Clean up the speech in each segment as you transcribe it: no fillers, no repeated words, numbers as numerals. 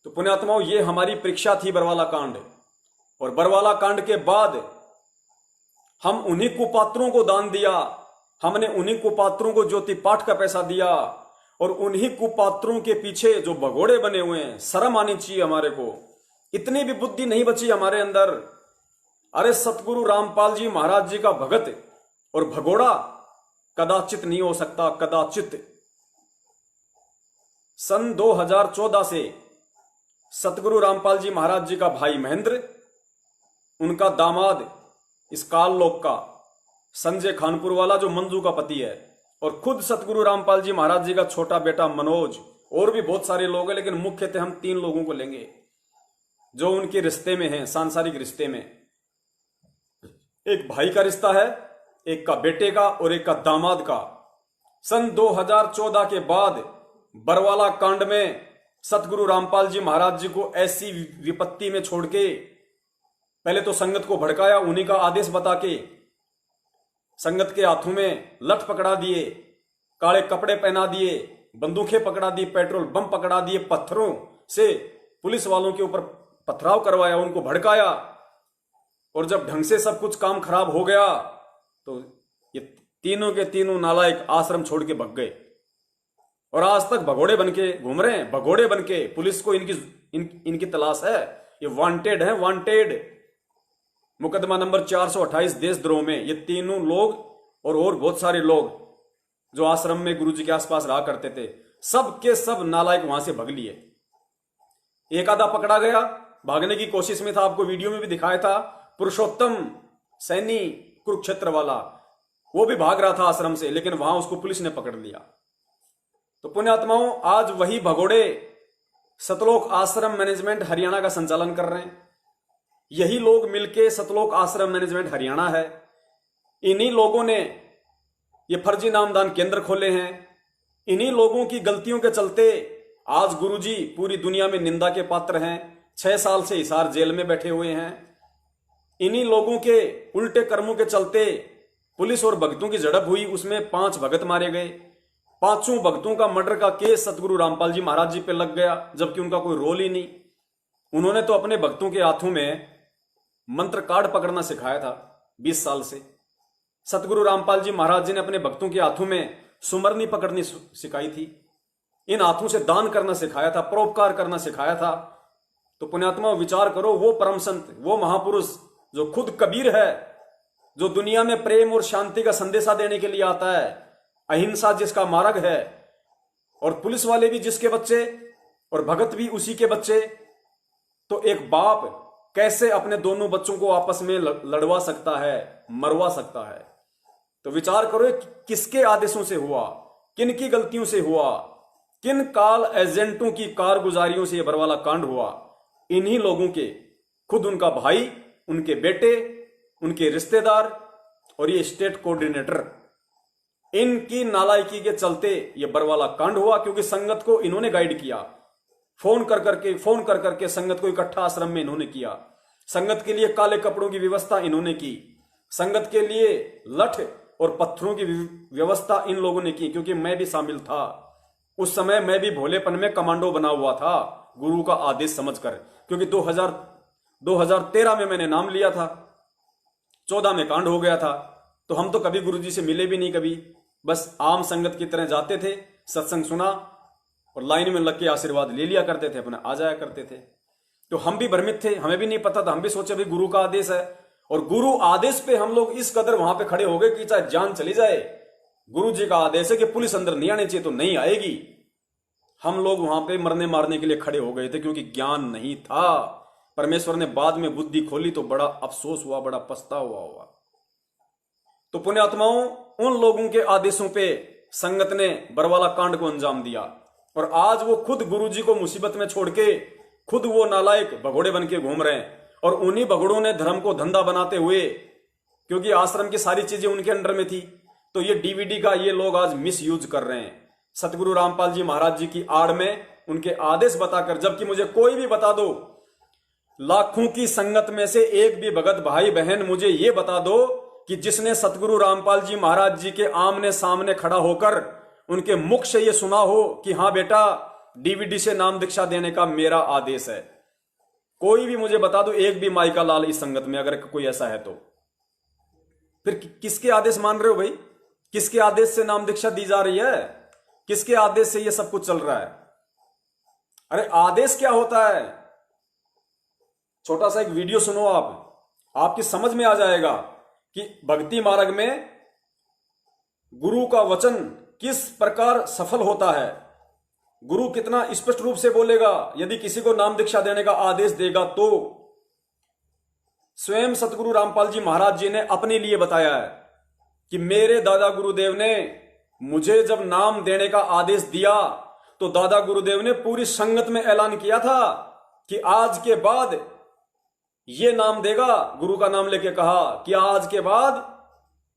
तो पुण्यात्माओं, ये हमारी परीक्षा थी बरवाला कांड। और बरवाला कांड के बाद हम उन्हीं कुपात्रों को दान दिया, हमने उन्हीं कुपात्रों को ज्योति पाठ का पैसा दिया, और उन्हीं कुपात्रों के पीछे जो भगोड़े बने हुए हैं, शर्म आनी चाहिए हमारे को। इतनी भी बुद्धि नहीं बची हमारे अंदर। अरे सतगुरु रामपाल जी महाराज जी का भगत और भगोड़ा कदाचित नहीं हो सकता, कदाचित। सन 2014 से सतगुरु रामपाल जी महाराज जी का भाई महेंद्र, उनका दामाद इस काल लोक का संजय खानपुर वाला जो मंजू का पति है, और खुद सतगुरु रामपाल जी महाराज जी का छोटा बेटा मनोज, और भी बहुत सारे लोग हैं, लेकिन मुख्यतः हम 3 लोगों को लेंगे जो उनके रिश्ते में हैं, सांसारिक रिश्ते में। एक भाई का रिश्ता है, एक का बेटे का और एक का दामाद का। सन 2014 के बाद बरवाला कांड में सतगुरु रामपाल जी महाराज जी को ऐसी विपत्ति में छोड़ के पहले तो संगत को भड़काया, उन्हीं का आदेश बता के संगत के हाथों में लठ पकड़ा दिए, काले कपड़े पहना दिए, बंदूकें पकड़ा दी, पेट्रोल बम पकड़ा दिए, पत्थरों से पुलिस वालों के ऊपर पथराव करवाया, उनको भड़काया। और जब ढंग से सब कुछ काम खराब हो गया तो ये तीनों के तीनों नालायक आश्रम छोड़ के भग गए, और आज तक भगोड़े बनके घूम रहे हैं। भगोड़े बनके पुलिस को इनकी तलाश है, ये वांटेड है, वांटेड। मुकदमा नंबर 428 देशद्रोह में ये तीनों लोग और बहुत सारे लोग जो आश्रम में गुरुजी के आसपास रहा करते थे, सब के सब नालायक वहां से भग लिए। एक आधा पकड़ा गया, भागने की कोशिश में था, आपको वीडियो में भी दिखाया था, पुरुषोत्तम सैनी कुरुक्षेत्र वाला, वो भी भाग रहा था आश्रम से, लेकिन वहां उसको पुलिस ने पकड़ लिया। तो पुण्यात्माओं, आज वही भगोड़े सतलोक आश्रम मैनेजमेंट हरियाणा का संचालन कर रहे हैं। यही लोग मिलके सतलोक आश्रम मैनेजमेंट हरियाणा है, इन्हीं लोगों ने ये फर्जी नामदान केंद्र खोले हैं। इन्हीं लोगों की गलतियों के चलते आज गुरुजी पूरी दुनिया में निंदा के पात्र हैं, 6 साल से हिसार जेल में बैठे हुए हैं। इन्हीं लोगों के उल्टे कर्मों के चलते पुलिस और भक्तों की झड़प हुई, उसमें 5 भगत मारे गए। 5 भक्तों का मर्डर का केस सतगुरु रामपाल जी महाराज जी पे लग गया, जबकि उनका कोई रोल ही नहीं। उन्होंने तो अपने भक्तों के हाथों में मंत्र कार्ड पकड़ना सिखाया था 20 साल से। सतगुरु रामपाल जी महाराज जी ने अपने भक्तों के हाथों में सुमरनी पकड़नी सिखाई थी, इन हाथों से दान करना सिखाया था, परोपकार करना सिखाया था। तो पुण्यात्मा विचार करो, वो परम संत, वो महापुरुष जो खुद कबीर है, जो दुनिया में प्रेम और शांति का संदेशा देने के लिए आता है, अहिंसा जिसका मार्ग है, और पुलिस वाले भी जिसके बच्चे और भगत भी उसी के बच्चे, तो एक बाप कैसे अपने दोनों बच्चों को आपस में लड़वा सकता है, मरवा सकता है? तो विचार करो, किसके आदेशों से हुआ, किन की गलतियों से हुआ, किन काल एजेंटों की कारगुजारियों से यह बरवाला कांड हुआ? इन्हीं लोगों के, खुद उनका भाई, उनके बेटे, उनके रिश्तेदार और ये स्टेट कोऑर्डिनेटर, इनकी नालायकी के चलते ये बरवाला कांड हुआ। क्योंकि संगत को इन्होंने गाइड किया, फोन कर करके संगत को इकट्ठा आश्रम में इन्होंने किया, संगत के लिए काले कपड़ों की व्यवस्था इन्होंने की, संगत के लिए लठ और पत्थरों की व्यवस्था इन लोगों ने की। क्योंकि मैं भी शामिल था उस समय, मैं भी भोलेपन में कमांडो बना हुआ था गुरु का आदेश समझकर। क्योंकि 2013 में मैंने नाम लिया था, 14 में कांड हो गया था। तो हम तो कभी गुरुजी से मिले भी नहीं, कभी बस आम संगत की तरह जाते थे, सत्संग सुना और लाइन में लग के आशीर्वाद ले लिया करते थे, अपना आ जाया करते थे। तो हम भी भ्रमित थे, हमें भी नहीं पता था, हम भी सोचे भाई गुरु का आदेश है। और गुरु आदेश पे हम लोग इस कदर वहां पे खड़े हो गए कि चाहे जान चली जाए, गुरु जी का आदेश है कि पुलिस अंदर नहीं आनी चाहिए तो नहीं आएगी। हम लोग वहां पे मरने मारने के लिए खड़े हो गए थे, क्योंकि ज्ञान नहीं था। परमेश्वर ने बाद में बुद्धि खोली तो बड़ा अफसोस हुआ, बड़ा पछतावा हुआ। तो पुण्यात्माओं, उन लोगों के आदेशों पे संगत ने बरवाला कांड को अंजाम दिया, और आज वो खुद गुरुजी को मुसीबत में छोड़ के खुद वो नालायक भगोड़े बन के घूम रहे हैं। और उन्हीं भगोड़ों ने धर्म को धंधा बनाते हुए, क्योंकि आश्रम की सारी चीजें उनके अंडर में थी, तो ये डीवीडी का ये लोग आज मिस यूज कर रहे हैं सतगुरु रामपाल जी महाराज जी की आड़ में, उनके आदेश बताकर। जबकि मुझे कोई भी बता दो, लाखों की संगत में से एक भी भगत भाई बहन मुझे ये बता दो कि जिसने सतगुरु रामपाल जी महाराज जी के आमने सामने खड़ा होकर उनके मुख से ये सुना हो कि हाँ बेटा, डीवीडी से नाम दीक्षा देने का मेरा आदेश है। कोई भी मुझे बता दो, एक भी माई का लाल इस संगत में अगर कोई ऐसा है तो फिर किसके आदेश मान रहे हो भाई? किसके आदेश से नाम दीक्षा दी जा रही है? किसके आदेश से ये सब कुछ चल रहा है? अरे आदेश क्या होता है? छोटा सा एक वीडियो सुनो आपकी समझ में आ जाएगा कि भक्ति मार्ग में गुरु का वचन किस प्रकार सफल होता है। गुरु कितना स्पष्ट रूप से बोलेगा यदि किसी को नाम दीक्षा देने का आदेश देगा तो। स्वयं सतगुरु रामपाल जी महाराज जी ने अपने लिए बताया है कि मेरे दादा गुरुदेव ने मुझे जब नाम देने का आदेश दिया तो दादा गुरुदेव ने पूरी संगत में ऐलान किया था कि आज के बाद ये नाम देगा। गुरु का नाम लेके कहा कि आज के बाद,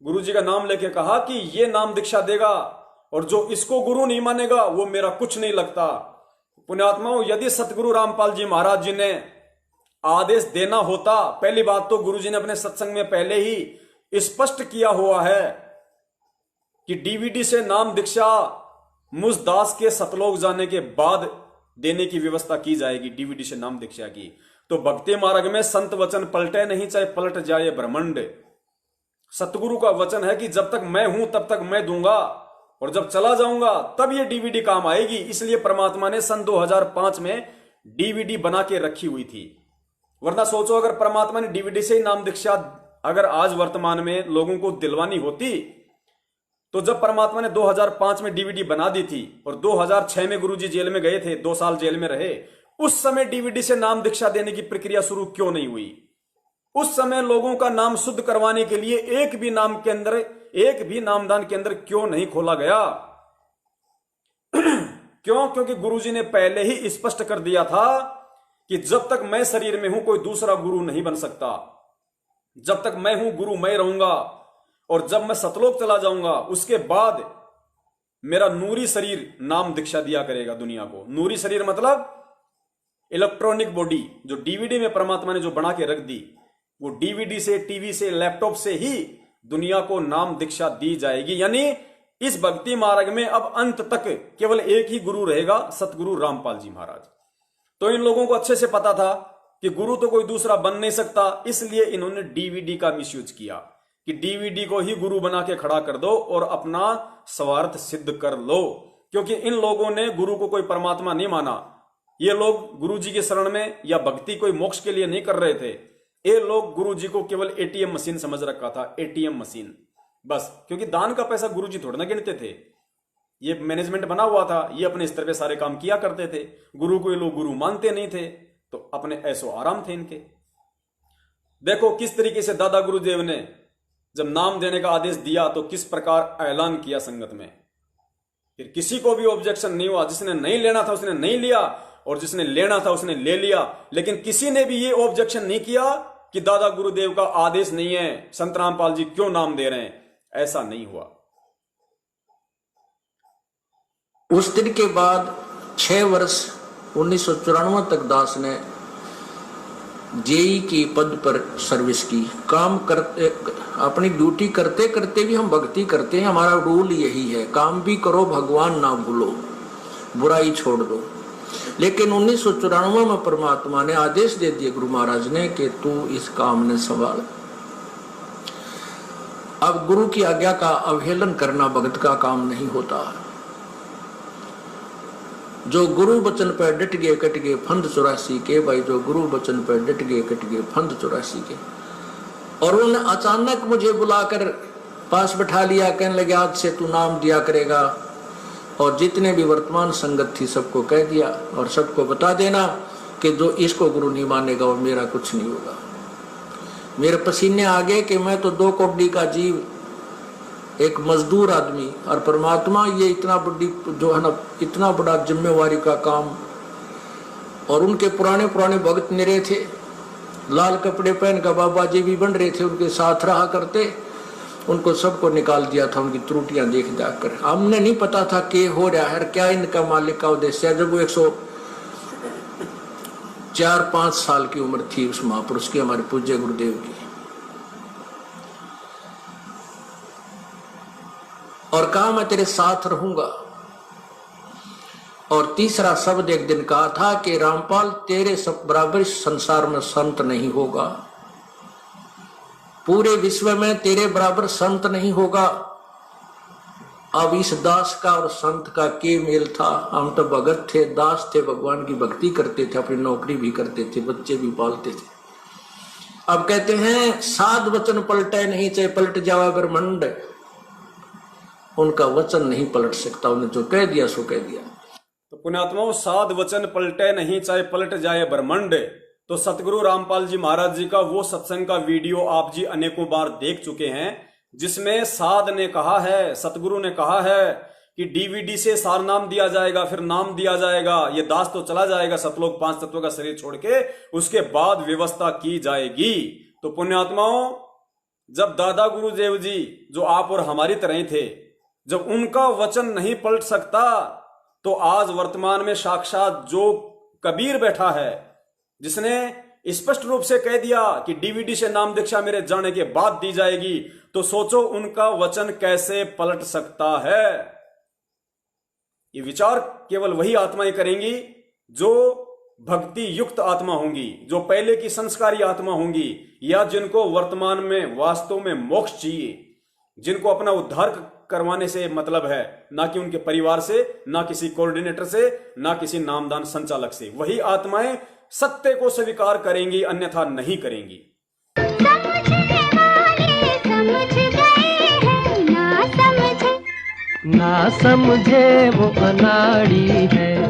गुरु जी का नाम लेके कहा कि ये नाम दीक्षा देगा, और जो इसको गुरु नहीं मानेगा वो मेरा कुछ नहीं लगता। पुण्यात्माओं, यदि सतगुरु रामपाल जी महाराज जी ने आदेश देना होता, पहली बात तो गुरु जी ने अपने सत्संग में पहले ही स्पष्ट किया हुआ है कि डीवीडी से नाम दीक्षा मुझ दास के सतलोक जाने के बाद देने की व्यवस्था की जाएगी। डीवीडी से नाम दीक्षा की तो भक्ति मार्ग में संत वचन पलटे नहीं, चाहे पलट जाए ब्रह्मांड। सतगुरु का वचन है कि जब तक मैं हूं तब तक मैं दूंगा, और जब चला जाऊंगा तब ये डीवीडी काम आएगी। इसलिए परमात्मा ने सन 2005 में डीवीडी बना के रखी हुई थी। वरना सोचो, अगर परमात्मा ने डीवीडी से ही नाम दीक्षा अगर आज वर्तमान में लोगों को दिलवानी होती, तो जब परमात्मा ने 2005 में डीवीडी बना दी थी और 2006 में गुरुजी जेल में गए थे, 2 साल जेल में रहे, उस समय डीवीडी से नाम दीक्षा देने की प्रक्रिया शुरू क्यों नहीं हुई? उस समय लोगों का नाम शुद्ध करवाने के लिए एक भी नामदान केंद्र क्यों नहीं खोला गया? क्यों? क्योंकि गुरुजी ने पहले ही स्पष्ट कर दिया था कि जब तक मैं शरीर में हूं कोई दूसरा गुरु नहीं बन सकता। जब तक मैं हूं गुरु मैं रहूंगा, और जब मैं सतलोक चला जाऊंगा उसके बाद मेरा नूरी शरीर नाम दीक्षा दिया करेगा दुनिया को। नूरी शरीर मतलब इलेक्ट्रॉनिक बॉडी, जो डीवीडी में परमात्मा ने जो बना के रख दी, वो डीवीडी से, टीवी से, लैपटॉप से ही दुनिया को नाम दीक्षा दी जाएगी। यानी इस भक्ति मार्ग में अब अंत तक केवल एक ही गुरु रहेगा, सतगुरु रामपाल जी महाराज। तो इन लोगों को अच्छे से पता था कि गुरु तो कोई दूसरा बन नहीं सकता, इसलिए इन्होंने डीवीडी का मिसयूज किया कि डीवीडी को ही गुरु बना के खड़ा कर दो और अपना स्वार्थ सिद्ध कर लो। क्योंकि इन लोगों ने गुरु को कोई परमात्मा नहीं माना। ये लोग गुरु जी के शरण में या भक्ति कोई मोक्ष के लिए नहीं कर रहे थे। ये लोग गुरु जी को केवल एटीएम मशीन समझ रखा था, एटीएम मशीन बस। क्योंकि दान का पैसा गुरु जी थोड़ा ना गिनते थे, ये मैनेजमेंट बना हुआ था, ये अपने स्तर पे सारे काम किया करते थे। गुरु को ये लोग गुरु मानते नहीं थे, तो अपने ऐसो आराम थे इनके। देखो किस तरीके से दादा गुरुदेव ने जब नाम देने का आदेश दिया तो किस प्रकार ऐलान किया संगत में। फिर किसी को भी ऑब्जेक्शन नहीं हुआ। जिसने नहीं लेना था उसने नहीं लिया, और जिसने लेना था उसने ले लिया। लेकिन किसी ने भी ये ऑब्जेक्शन नहीं किया कि दादा गुरुदेव का आदेश नहीं है, संत रामपाल जी क्यों नाम दे रहे हैं। ऐसा नहीं हुआ। उस दिन के बाद 6 वर्ष 1994 तक दास ने जेई की पद पर सर्विस की। काम करते, अपनी ड्यूटी करते करते भी हम भक्ति करते हैं। हमारा रूल यही है, काम भी करो भगवान ना भूलो, बुराई छोड़ दो। लेकिन 1994 में परमात्मा ने आदेश दे दिया गुरु महाराज ने कि तू इस काम ने संभाल। अब गुरु की आज्ञा का अवहेलन करना भगत का काम नहीं होता। जो गुरु वचन पर डट गए कट गए फंद 84 के। भाई जो गुरु वचन पर डट गए कट गए फंद 84 के। और उन्होंने अचानक मुझे बुलाकर पास बैठा लिया, कहने लगे आज से तू नाम दिया करेगा। और जितने भी वर्तमान संगत थी सबको कह दिया, और सबको बता देना कि जो इसको गुरु नहीं मानेगा और मेरा कुछ नहीं होगा। मेरे पसीने आ गए कि मैं तो 2 कौड़ी का जीव, एक मजदूर आदमी, और परमात्मा ये इतना बड़ी जो है ना, इतना बड़ा जिम्मेवारी का काम। और उनके पुराने पुराने भक्त निरे थे, लाल कपड़े पहन कर बाबा जी भी बन रहे थे, उनके साथ रहा करते। उनको सबको निकाल दिया था उनकी त्रुटियां देख जाकर। हमने नहीं पता था कि हो रहा है, क्या इनका मालिक का उद्देश्य है। जब वो 104-5 साल की उम्र थी उस महापुरुष की, हमारे पूज्य गुरुदेव की, और कहा मैं तेरे साथ रहूंगा। और तीसरा शब्द एक दिन कहा था कि रामपाल तेरे सब बराबर इस संसार में संत नहीं होगा, पूरे विश्व में तेरे बराबर संत नहीं होगा। अब इस दास का और संत का के मेल था? हम तो भगत थे, दास थे, भगवान की भक्ति करते थे, अपनी नौकरी भी करते थे, बच्चे भी पालते थे। अब कहते हैं साध वचन पलटे नहीं, चाहे पलट जावा ब्रह्मांड। उनका वचन नहीं पलट सकता, उन्हें जो कह दिया सो कह दिया। तो पुण्यात्माओं, साध वचन पलटे नहीं, चाहे पलट जाए ब्रह्मांड। तो सतगुरु रामपाल जी महाराज जी का वो सत्संग का वीडियो आप जी अनेकों बार देख चुके हैं, जिसमें साध ने कहा है, सतगुरु ने कहा है कि डीवीडी से सार नाम दिया जाएगा, फिर नाम दिया जाएगा, ये दास तो चला जाएगा सतलोक 5 तत्वों का शरीर छोड़ के, उसके बाद व्यवस्था की जाएगी। तो पुण्यात्माओं, जब दादा गुरुदेव जी जो आप और हमारी तरह ही थे, जब उनका वचन नहीं पलट सकता, तो आज वर्तमान में साक्षात जो कबीर बैठा है, जिसने स्पष्ट रूप से कह दिया कि डीवीडी से नाम दीक्षा मेरे जाने के बाद दी जाएगी, तो सोचो उनका वचन कैसे पलट सकता है। ये विचार केवल वही आत्माएं करेंगी जो भक्ति युक्त आत्मा होंगी, जो पहले की संस्कारी आत्मा होंगी, या जिनको वर्तमान में वास्तव में मोक्ष चाहिए, जिनको अपना उद्धार करवाने से मतलब है, ना कि उनके परिवार से, ना किसी कोऑर्डिनेटर से, ना किसी नामदान संचालक से। वही आत्माएं सत्य को स्वीकार करेंगी, अन्यथा नहीं करेंगी। ना समझे वो अनाड़ी है।